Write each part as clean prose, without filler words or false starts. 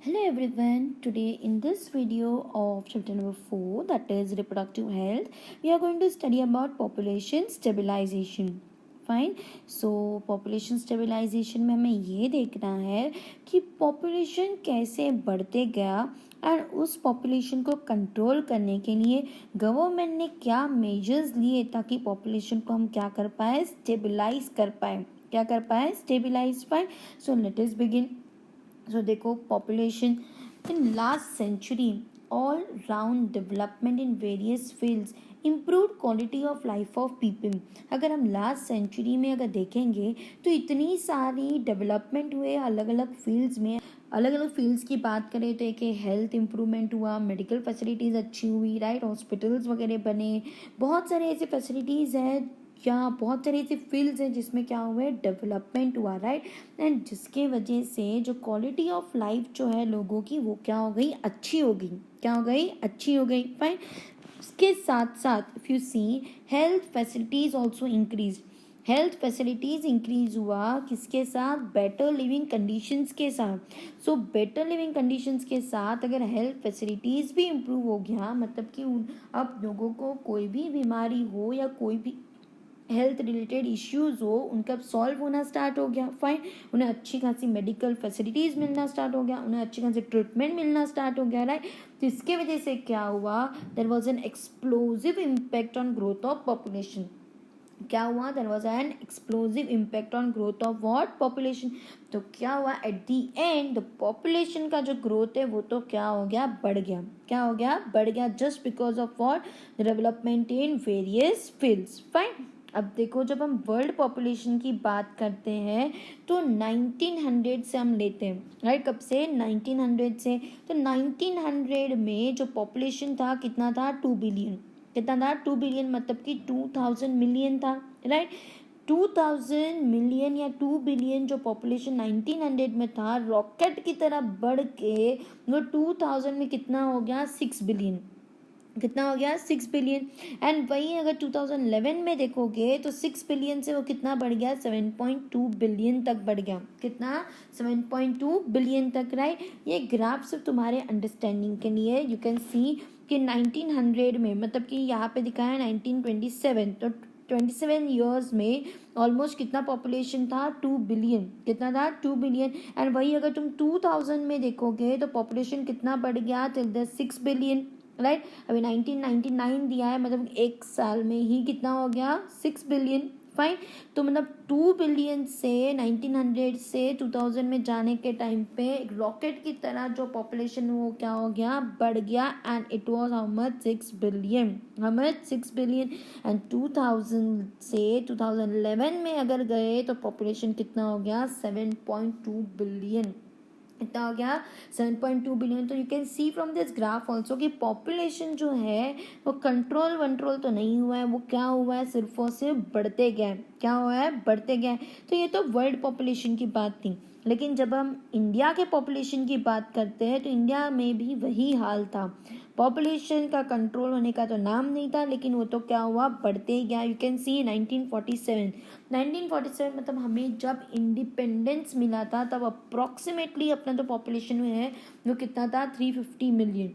Hello everyone. Today in this video of chapter number 4, that is reproductive health, we are going to study about population stabilization. Fine. So population stabilization में हमें ये देखना है कि population कैसे बढ़ते गया और उस पॉपुलेशन को कंट्रोल करने के लिए गवर्नमेंट ने क्या मेजर्स लिए ताकि पॉपुलेशन को हम क्या कर पाए, स्टेबलाइज कर पाए, क्या कर पाए, स्टेबलाइज पाए. So let us begin. So देखो population in last century all round development in various fields improved quality of life of people. अगर हम लास्ट सेंचुरी में अगर देखेंगे तो इतनी सारी डेवलपमेंट हुए अलग अलग फील्ड्स में. अलग अलग फील्ड्स की बात करें तो एक हेल्थ इम्प्रूवमेंट हुआ, मेडिकल फैसिलिटीज़ अच्छी हुई, राइट, हॉस्पिटल्स वगैरह बने, बहुत सारे ऐसे फैसिलिटीज़ हैं या बहुत सारे ऐसे फील्ड्स हैं जिसमें क्या हुआ है, डेवलपमेंट हुआ, राइट. एंड जिसके वजह से जो क्वालिटी ऑफ लाइफ जो है लोगों की वो क्या हो गई, अच्छी हो गई. क्या हो गई, अच्छी हो गई. फाइन. उसके साथ साथ if you see health facilities also increase. Health facilities increase हुआ किसके साथ, बेटर लिविंग कंडीशंस के साथ. सो बेटर लिविंग कंडीशंस के साथ अगर हेल्थ फैसिलिटीज़ भी इम्प्रूव हो गया, मतलब कि अब लोगों को कोई भी बीमारी हो या कोई भी हेल्थ रिलेटेड इश्यूज़ हो उनका सॉल्व होना स्टार्ट हो गया. फाइन. उन्हें अच्छी खासी मेडिकल फैसिलिटीज़ मिलना स्टार्ट हो गया, उन्हें अच्छी खासी ट्रीटमेंट मिलना स्टार्ट हो गया, राइट. तो इसके वजह से क्या हुआ, there was an explosive impact on growth of population. क्या हुआ, there was an explosive impact on growth of what, population. तो क्या हुआ, at the end the population का जो ग्रोथ है वो तो क्या हो गया, बढ़ गया. क्या हो गया, बढ़ गया, just because of what, development in various fields. Fine. अब देखो जब हम वर्ल्ड पॉपुलेशन की बात करते हैं तो 1900 से हम लेते हैं, राइट. कब से, 1900 से. तो 1900 में जो पॉपुलेशन था कितना था, 2 बिलियन. कितना था, 2 बिलियन, मतलब कि 2000 मिलियन था, राइट. 2000 मिलियन या 2 बिलियन जो पॉपुलेशन 1900 में था, रॉकेट की तरह बढ़ के वो 2000 में कितना हो गया, 6 बिलियन. कितना हो गया, 6 बिलियन. एंड वही अगर 2011 में देखोगे तो 6 बिलियन से वो कितना बढ़ गया, 7.2 बिलियन तक बढ़ गया. कितना, 7.2 बिलियन तक, राइट. ये ग्राफ सिर्फ तुम्हारे अंडरस्टैंडिंग के लिए. यू कैन सी कि 1900 में, मतलब कि यहाँ पे दिखा है 1927, तो 27 ईयर्स में ऑलमोस्ट कितना पॉपुलेशन था, 2 बिलियन. कितना था, 2 बिलियन. एंड वही अगर तुम 2000 में देखोगे तो पॉपुलेशन कितना बढ़ गया, टिल द 6 बिलियन, राइट. अभी 1999 दिया है, मतलब एक साल में ही कितना हो गया, 6 बिलियन. फाइन. तो मतलब 2 बिलियन से 1900 से 2000 में जाने के टाइम पे रॉकेट की तरह जो पॉपुलेशन वो क्या हो गया, बढ़ गया. And it was how much, 6 billion. How much, 6 billion. And 2000 से 2011 में अगर गए तो पॉपुलेशन कितना हो गया, 7.2 बिलियन. इतना हो गया, 7.2 बिलियन. तो you can see from this graph also कि पॉपुलेशन जो है वो कंट्रोल तो नहीं हुआ है, वो क्या हुआ है, सिर्फ और सिर्फ बढ़ते गए. क्या हुआ है, बढ़ते गए. तो ये तो वर्ल्ड पॉपुलेशन की बात थी. लेकिन जब हम इंडिया के पॉपुलेशन की बात करते हैं तो इंडिया में भी वही हाल था. पॉपुलेशन का कंट्रोल होने का तो नाम नहीं था, लेकिन वो तो क्या हुआ, बढ़ते ही गया. यू कैन सी 1947 मतलब हमें जब इंडिपेंडेंस मिला था तब अप्रॉक्सीमेटली अपना जो पॉपुलेशन है वो कितना था, 350 million.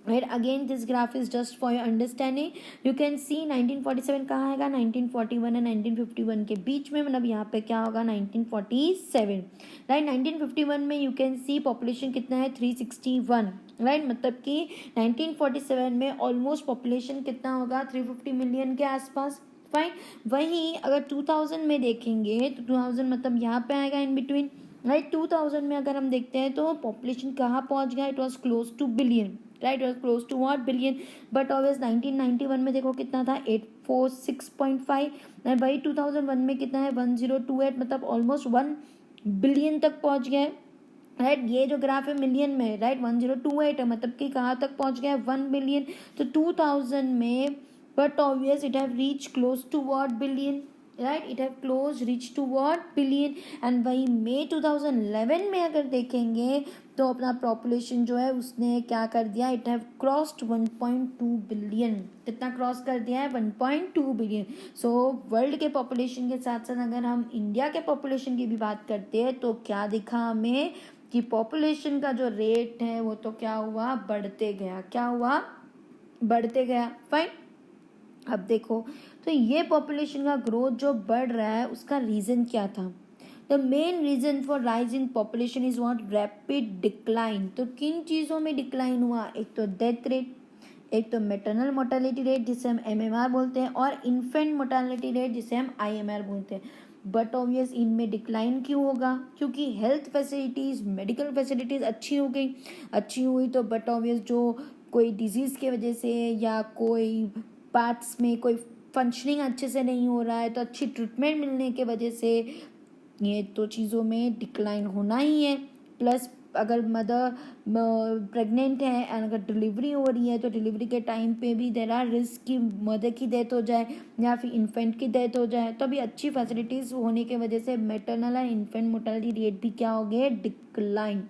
Right. Again this graph is just for your understanding. You can see 1947 कहाँ आएगा, 1941 एंड 1951 के बीच में, मतलब यहाँ पे क्या होगा, 1947, राइट. 1951 में यू कैन सी पॉपुलेशन कितना है, 361, राइट. मतलब कि 1947 में ऑलमोस्ट पॉपुलेशन कितना होगा, 350 मिलियन के आसपास. फाइन. वहीं अगर 2000 में देखेंगे तो 2000 मतलब यहाँ पे आएगा इन बिटवीन, राइट. 2000 में अगर हम देखते हैं तो पॉपुलेशन कहाँ पहुँच गया, it was close to billion, right. Was close to what, billion. But obvious 1991 में देखो कितना था, 846.5. भाई 2001 में कितना है, 1028, मतलब ऑलमोस्ट 1 बिलियन तक पहुँच गए, राइट. ये जो ग्राफ है मिलियन में, राइट, 1028 है, मतलब कि कहाँ तक पहुँच गया है, 1 बिलियन. तो 2000 में, but obvious it have reach close to what, billion, right. It have close reach to what, billion. And वही मई 2011 में अगर देखेंगे तो अपना पॉपुलेशन जो है उसने क्या कर दिया, इट हैव क्रॉस्ड 1.2 बिलियन. कितना क्रॉस कर दिया है, 1.2 बिलियन. सो वर्ल्ड के पॉपुलेशन के साथ साथ अगर हम इंडिया के पॉपुलेशन की भी बात करते हैं तो क्या दिखा हमें, कि पॉपुलेशन का जो रेट है वो तो क्या हुआ, बढ़ते गया, क्या हुआ, बढ़ते गया। फाइन। अब देखो, तो ये पॉपुलेशन का ग्रोथ जो बढ़ रहा है उसका रीज़न क्या था? The main reason for rise in population is what, rapid decline. तो किन चीज़ों में डिक्लाइन हुआ? एक तो डेथ रेट, एक तो मेटरनल मोर्टेलिटी रेट जिसे हम MMR बोलते हैं, और इन्फेंट मोर्टेलिटी रेट जिसे हम IMR बोलते हैं। बट ऑब्वियस इनमें डिक्लाइन क्यों होगा? क्योंकि हेल्थ फैसिलिटीज़, मेडिकल फैसिलिटीज़ अच्छी हो गई, अच्छी हुई तो बट ऑब्वियस जो कोई डिजीज़ की वजह से या कोई पार्ट्स में कोई फंक्शनिंग अच्छे से नहीं हो रहा है तो अच्छी ट्रीटमेंट मिलने के वजह से ये तो चीज़ों में डिक्लाइन होना ही है। प्लस अगर मदर प्रेग्नेंट है एंड अगर डिलीवरी हो रही है तो डिलीवरी के टाइम पे भी देर आर रिस्क कि मदर की डेथ हो जाए या फिर इन्फेंट की डेथ हो जाए। तो अभी अच्छी फैसिलिटीज़ होने की वजह से maternal and infant mortality rate भी क्या हो गए, डिक्लाइन,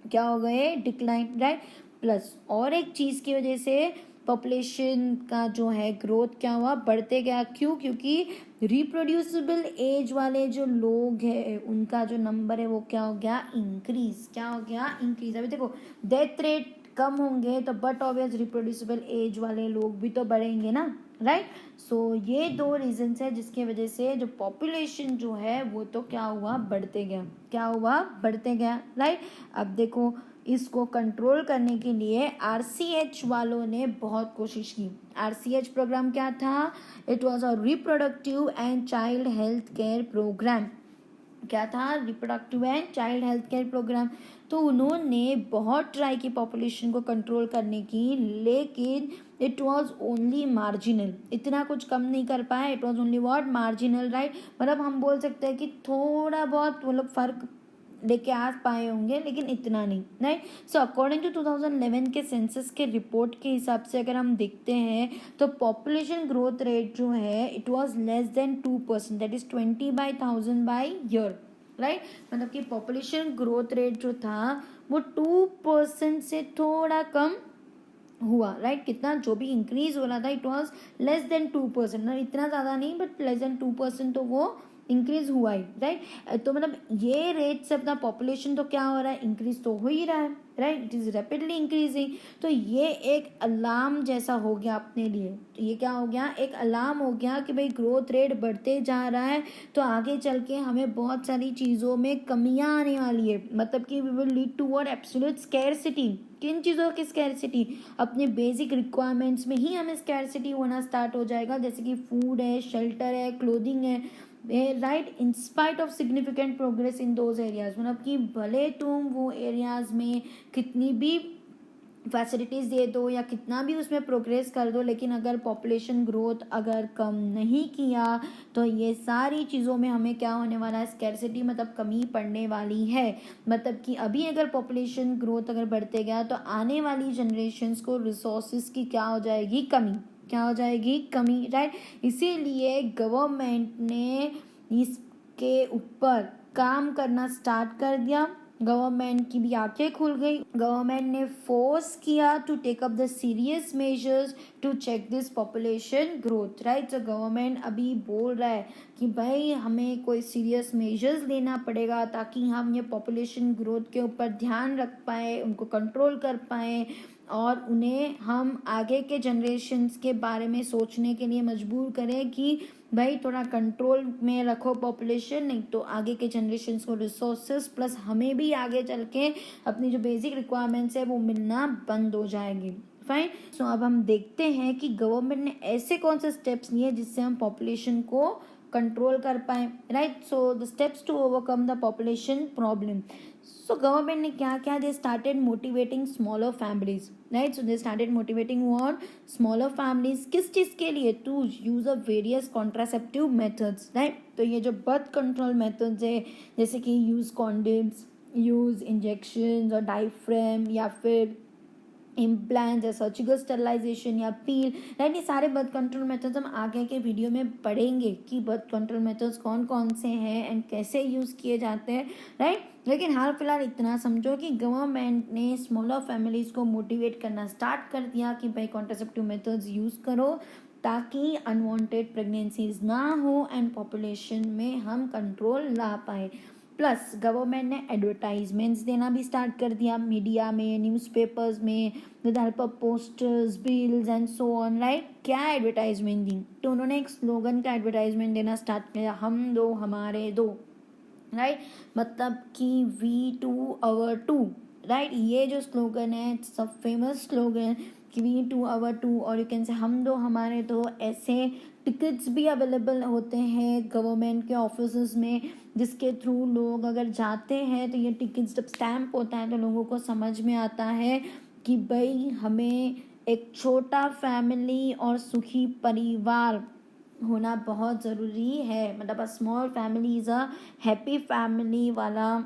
क्या हो गए, डिक्लाइन, राइट। प्लस और एक चीज़ की वजह से पॉपुलेशन का जो है ग्रोथ क्या हुआ, बढ़ते गया। क्यों? क्योंकि रिप्रोड्यूसिबल एज वाले जो लोग हैं उनका जो नंबर है वो क्या हो गया, इंक्रीज, क्या हो गया, इंक्रीज। अभी देखो डेथ रेट कम होंगे तो बट ऑब्वियस रिप्रोड्यूसिबल एज वाले लोग भी तो बढ़ेंगे ना, राइट। सो ये दो रीजंस है जिसकी वजह से जो पॉपुलेशन जो है वो तो क्या हुआ, बढ़ते गया, क्या हुआ, बढ़ते गया, राइट। अब देखो इसको कंट्रोल करने के लिए RCH वालों ने बहुत कोशिश की। RCH प्रोग्राम क्या था? It was a reproductive and child health care program. क्या था? Reproductive and child health care program. तो उन्होंने बहुत ट्राई की पॉपुलेशन को कंट्रोल करने की, लेकिन इट वॉज ओनली मार्जिनल, इतना कुछ कम नहीं कर पाया। It was only what, marginal, right. मतलब हम बोल सकते हैं कि थोड़ा बहुत मतलब फर्क लेके आ पाए होंगे लेकिन इतना नहीं, राइट। सो अकॉर्डिंग टू 2011 के सेंसस के रिपोर्ट के हिसाब से अगर हम देखते हैं तो पॉपुलेशन ग्रोथ रेट जो है it was less than 2%, that is 20/1000 by year, right. मतलब कि पॉपुलेशन ग्रोथ रेट जो था वो 2% से थोड़ा कम हुआ, राइट। कितना जो भी इंक्रीज हो रहा था इट वाज लेस देन 2%, ना इतना ज़्यादा नहीं बट लेस देन 2% तो वो इंक्रीज हुआ ही, राइट। तो मतलब ये रेट से अपना पॉपुलेशन तो क्या हो रहा है, इंक्रीज तो हो ही रहा है, right. It is rapidly increasing. तो ये एक अलार्म जैसा हो गया अपने लिए। तो ये क्या हो गया, एक अलार्म हो गया कि भाई ग्रोथ रेट बढ़ते जा रहा है तो आगे चल के हमें बहुत सारी चीज़ों में कमियां आने वाली है। मतलब कि we will lead toward absolute scarcity. किन चीज़ों की स्कैरसिटी? अपने बेसिक रिक्वायरमेंट्स में ही हमें स्कैरसिटी होना स्टार्ट हो जाएगा, जैसे कि फूड है, शेल्टर है, क्लोथिंग है, right. In spite of significant progress in those areas, मतलब कि भले तुम वो एरियाज में कितनी भी फैसिलिटीज़ दे दो या कितना भी उसमें प्रोग्रेस कर दो, लेकिन अगर पॉपुलेशन ग्रोथ अगर कम नहीं किया तो ये सारी चीज़ों में हमें क्या होने वाला है, स्कैरसिटी, मतलब कमी पड़ने वाली है। मतलब कि अभी अगर पॉपुलेशन ग्रोथ अगर बढ़ते गया तो आने वाली जनरेशन्स को रिसोर्सेज की क्या हो जाएगी, कमी, क्या हो जाएगी, कमी, राइट। इसीलिए गवर्नमेंट ने इसके ऊपर काम करना स्टार्ट कर दिया। गवर्नमेंट की भी आंखें खुल गई। गवर्नमेंट ने फोर्स किया to take up the serious measures to check this population growth, right. तो गवर्नमेंट अभी बोल रहा है कि भाई हमें कोई सीरियस मेजर्स लेना पड़ेगा ताकि हम ये पॉपुलेशन ग्रोथ के ऊपर ध्यान रख पाए, उनको कंट्रोल कर पाए और उन्हें हम आगे के जनरेशन्स के बारे में सोचने के लिए मजबूर करें कि भाई थोड़ा कंट्रोल में रखो पॉपुलेशन, नहीं तो आगे के जनरेशन्स को रिसोर्सेज प्लस हमें भी आगे चल के अपनी जो बेसिक रिक्वायरमेंट्स है वो मिलना बंद हो जाएंगी। फाइन। सो अब हम देखते हैं कि गवर्नमेंट ने ऐसे कौन से स्टेप्स लिए जिससे हम पॉपुलेशन को कंट्रोल कर पाए, right. So the steps to overcome the population problem. So government ने क्या किया, they started motivating smaller families, right. So they started motivating what, smaller families. किस चीज़ के लिए? To use a various contraceptive methods, right. तो ये जो बर्थ कंट्रोल मेथड्स है जैसे कि यूज कॉन्डम्स, यूज इंजेक्शन और डायफ्रेम या फिर इम्प्लांट या सर्जिकल स्टरलाइजेशन या पील, राइट। ये सारे बर्थ कंट्रोल मेथड्स हम आगे के वीडियो में पढ़ेंगे कि बर्थ कंट्रोल मेथड्स कौन कौन से हैं एंड कैसे यूज़ किए जाते हैं, राइट। लेकिन हाल फिलहाल इतना समझो कि गवर्नमेंट ने स्मॉलर फैमिलीज़ को मोटिवेट करना स्टार्ट कर दिया कि भाई कॉन्ट्रासेप्टिव मेथड्स यूज़ करो ताकि अनवांटेड प्रेगनेंसीज ना हो एंड पॉपुलेशन में हम कंट्रोल ला पाए। प्लस गवर्नमेंट ने एडवर्टाइजमेंट्स देना भी स्टार्ट कर दिया मीडिया में, न्यूज़पेपर्स में, with help of posters, bills and so on, right. क्या एडवर्टाइजमेंट दी? तो उन्होंने एक स्लोगन का एडवर्टाइजमेंट देना स्टार्ट किया, हम दो हमारे दो, राइट। मतलब कि we two our two, right. ये जो स्लोगन है सब फेमस स्लोगन कि वी टू अवर टू, और यू कैन से हम दो हमारे दो। ऐसे टिकट्स भी अवेलेबल होते हैं गवर्नमेंट के ऑफिस में, जिसके थ्रू लोग अगर जाते हैं तो ये टिकट्स जब स्टैम्प होता है तो लोगों को समझ में आता है कि भाई हमें एक छोटा फैमिली और सुखी परिवार होना बहुत ज़रूरी है। मतलब a small family is a happy family वाला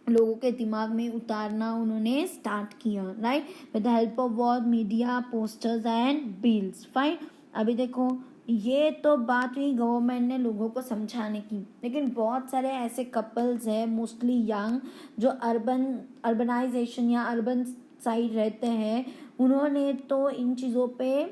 लोगों के दिमाग में उतारना उन्होंने स्टार्ट किया, right, with the help of what media, posters and bills, fine. अभी देखो ये तो बात हुई गवर्नमेंट ने लोगों को समझाने की, लेकिन बहुत सारे ऐसे कपल्स हैं मोस्टली यंग जो अर्बनाइजेशन या अर्बन साइड रहते हैं, उन्होंने तो इन चीज़ों पे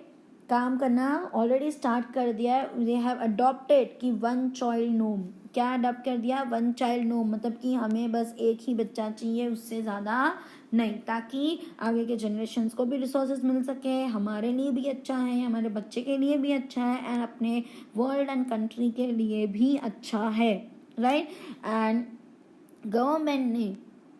काम करना ऑलरेडी स्टार्ट कर दिया है। दे हैव अडॉप्टेड कि वन चाइल्ड नोम, क्या अडॉप्ट कर दिया? वन चाइल्ड नोम, मतलब कि हमें बस एक ही बच्चा चाहिए, उससे ज़्यादा नहीं, ताकि आगे के जनरेशन्स को भी रिसोर्सेज मिल सके, हमारे लिए भी अच्छा है, हमारे बच्चे के लिए भी अच्छा है, एंड अपने वर्ल्ड एंड कंट्री के लिए भी अच्छा है, राइट। एंड गवर्नमेंट ने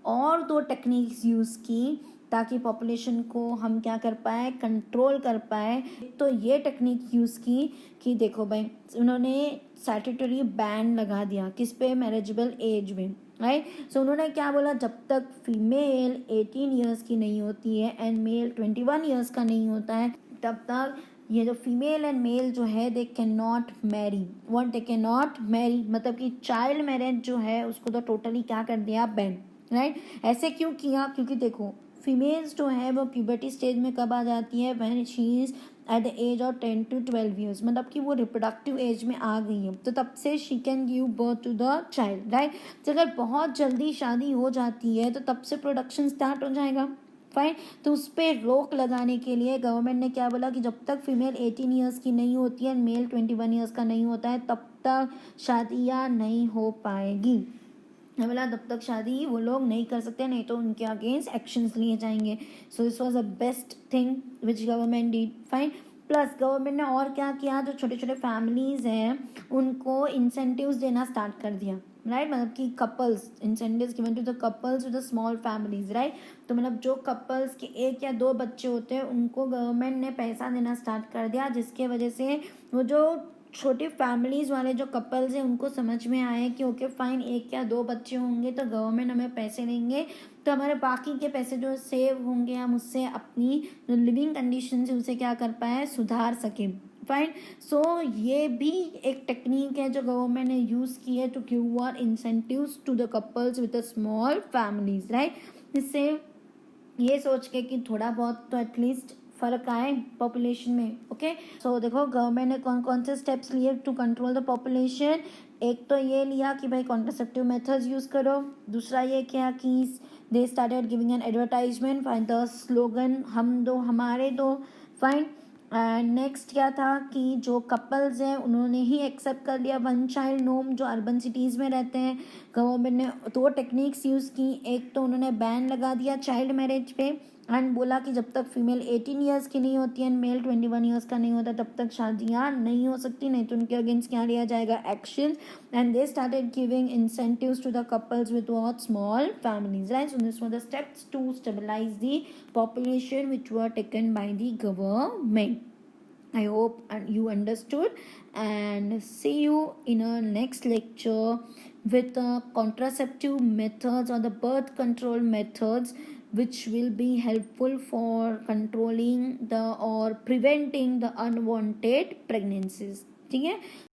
और दो टेक्निक्स यूज़ की ताकि पॉपुलेशन को हम क्या कर पाए, कंट्रोल कर पाए। तो ये टेक्निक यूज़ की कि देखो भाई उन्होंने स्टैट्यूटरी बैन लगा दिया किस पे, मैरिजेबल एज में, राइट। सो उन्होंने क्या बोला, जब तक फीमेल 18 ईयर्स की नहीं होती है एंड मेल 21 ईयर्स का नहीं होता है, तब तक ये जो फीमेल एंड मेल जो है they can not marry, what they can not marry, मतलब कि चाइल्ड मैरिज जो है उसको तो टोटली क्या कर दिया, बैन, राइट। ऐसे क्यों किया? क्योंकि देखो फीमेल्स जो है वो प्यूबर्टी स्टेज में कब आ जाती है, when she is at the age of 10 to 12 years, मतलब कि वो रिप्रोडक्टिव एज में आ गई है, तो तब से she can give birth to the child, right. तो अगर बहुत जल्दी शादी हो जाती है तो तब से प्रोडक्शन स्टार्ट हो जाएगा, फाइन। तो उस पर रोक लगाने के लिए गवर्नमेंट ने क्या बोला कि जब तक फीमेल 18 ईयर्स की नहीं होती है, मेल 21 ईयर्स का नहीं होता है, तब तक शादियाँ नहीं हो पाएगी। बोला तब तक शादी वो लोग नहीं कर सकते, नहीं तो उनके अगेंस्ट एक्शंस लिए जाएंगे। So this was a best thing which government did, fine. Plus government ने और क्या किया, जो छोटे छोटे फैमिलीज़ हैं उनको इंसेंटिव्स देना स्टार्ट कर दिया, राइट। मतलब कि couples, incentives given to the couples with the small families, right. तो मतलब जो कपल्स के एक या दो बच्चे होते हैं उनको गवर्नमेंट ने पैसा देना स्टार्ट कर दिया, जिसके वजह से वो जो छोटी फैमिलीज़ वाले जो कपल्स हैं उनको समझ में आए कि ओके फाइन, एक या दो बच्चे होंगे तो गवर्नमेंट हमें पैसे देंगे, तो हमारे बाकी के पैसे जो सेव होंगे हम उससे अपनी जो लिविंग कंडीशन है उसे क्या कर पाए, सुधार सकें, फाइन। सो ये भी एक टेक्निक है जो गवर्नमेंट ने यूज़ की है to give were incentives to the couples with the small families, right. इससे ये सोच के कि थोड़ा बहुत तो एटलीस्ट फ़र्क आए पॉपुलेशन में, ओके। सो देखो गवर्नमेंट ने कौन कौन से स्टेप्स लिए टू कंट्रोल द पॉपुलेशन। एक तो ये लिया कि भाई कॉन्ट्रासेप्टिव मेथड्स यूज़ करो, दूसरा ये किया कि दे started giving an advertisement for the slogan हम दो हमारे दो, फाइन। एंड नेक्स्ट क्या था कि जो कपल्स हैं उन्होंने ही एक्सेप्ट कर लिया वन चाइल्ड नोम, जो अर्बन सिटीज़ में रहते हैं। गवर्नमेंट ने दो टेक्निक्स यूज़ की, एक तो उन्होंने बैन लगा दिया चाइल्ड मैरिज पे एंड बोला कि जब तक फीमेल 18 ईयर्स की नहीं होती है, मेल 21 ईयर्स का नहीं होता, तब तक शादियाँ नहीं हो सकती, नहीं तो उनके अगेंस्ट क्या लिया जाएगा, action. And they started giving incentives to the couples with what, small families, right. So this were the steps to stabilize the population which were taken by the government. I hope you understood, and see you in a next lecture with contraceptive methods or the birth control methods which will be helpful for controlling the or preventing the unwanted pregnancies. ठीक है।